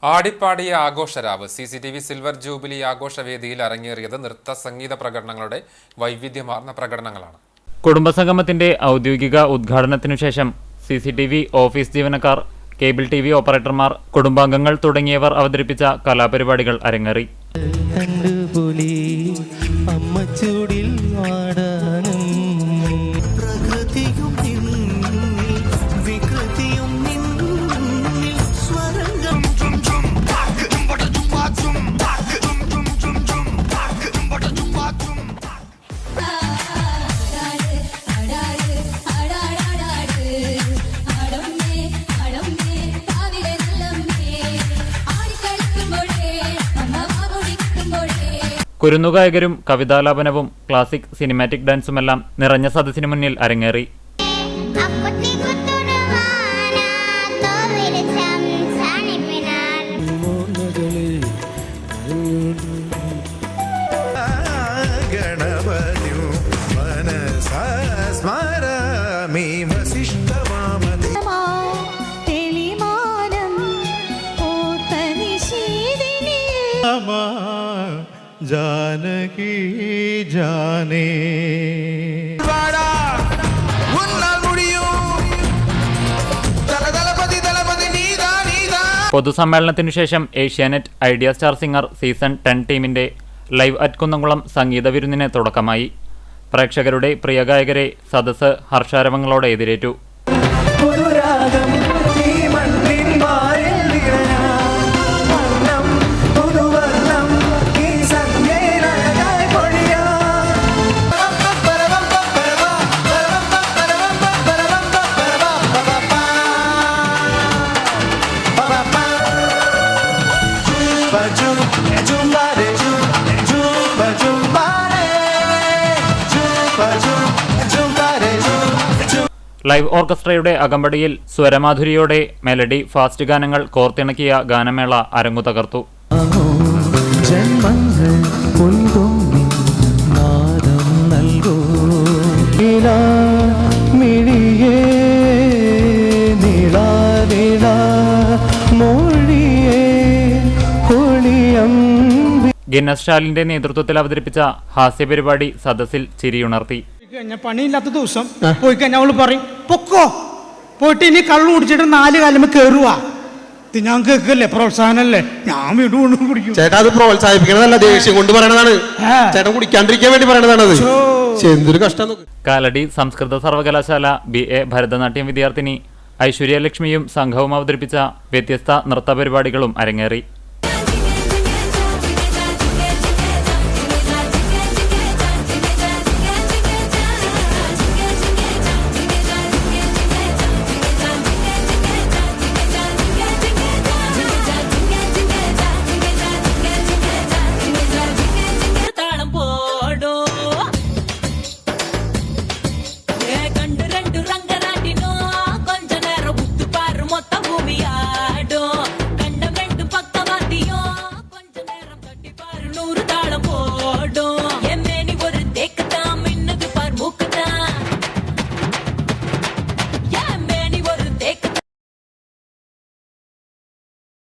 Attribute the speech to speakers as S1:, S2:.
S1: ആടിപ്പാടിയ ആഘോഷരാവ് CCTV silver jubilee ആഘോഷവേദിയിൽ അരങ്ങേറിയത് നൃത്ത സംഗീത പ്രകടനങ്ങളുടെ വൈവിധ്യമാർന്ന പ്രകടനങ്ങളാണ്.
S2: കുടുംബസംഗമത്തിന്റെ ഔദ്യോഗിക ഉദ്ഘാടനത്തിനു ശേഷം CCTV ഓഫീസ് ജീവനക്കാർ, കേബിൾ TV ഓപ്പറേറ്റർമാർ, കുടുംബാംഗങ്ങൾ തുടങ്ങിയവർ അവതരിപ്പിച്ച കലാപരിപാടികൾ അരങ്ങേറി. കുരുന്നുഗായകരും കവിതാലാപനവും ക്ലാസിക് സിനിമാറ്റിക് ഡാൻസുമെല്ലാം നിറഞ്ഞ സദസ്സിനു മുന്നിൽ അരങ്ങേറി.
S3: जानकी जाने
S2: പൊതുസമ്മേളനത്തിനു ശേഷം Asianet idea star singer season 10 ടീമിന്റെ ലൈവ് അറ്റ് കുന്നംകുളം സംഗീത വിരുന്നിന് തുടക്കമായി. പ്രേക്ഷകരുടെ പ്രിയ ഗായകരെ സദസ്സ് ഹർഷാരവങ്ങളോടെ എതിരേറ്റു. ലൈവ് ഓർക്കസ്ട്രയുടെ അകമ്പടിയിൽ സ്വരമാധുരിയോടെ മെലഡി ഫാസ്റ്റ് ഗാനങ്ങൾ കോർത്തിണക്കിയ ഗാനമേള അരങ്ങു തകർത്തു. ഗിന്നസ് ഷാലിന്റെ നേതൃത്വത്തിൽ അവതരിപ്പിച്ച ഹാസ്യപരിപാടി സദസ്സിൽ ചിരിയുണർത്തി.
S4: പണിയില്ലാത്ത ദിവസം പോയി കഴിഞ്ഞാൽ അവള് പറയും, പൊക്കോ പോയിട്ട് ഇനി കള്ളു കുടിച്ചിട്ട് 4 കാലം കയറുക. ഞാൻ കേൾക്കല്ലേ, പ്രോത്സാഹനല്ലേ, ഞാൻ വീണ്ടും കുടിക്കും.
S5: ചേട്ടാ അത് പ്രോത്സാഹിപ്പിക്കണതല്ല, ദേഷ്യം കൊണ്ട് പറയണതാണ്. ചേട്ടൻ കുടിക്കാണ്ടിരിക്കാൻ വേണ്ടി പറയണതാണ്. എന്തൊരു കഷ്ടം.
S2: കാലടി സംസ്കൃത സർവകലാശാല BA ഭരതനാട്യം വിദ്യാർത്ഥിനി ഐശ്വര്യലക്ഷ്മിയും സംഘവും അവതരിപ്പിച്ച വ്യത്യസ്ത നൃത്ത പരിപാടികളും അരങ്ങേറി.
S6: தாளம் போ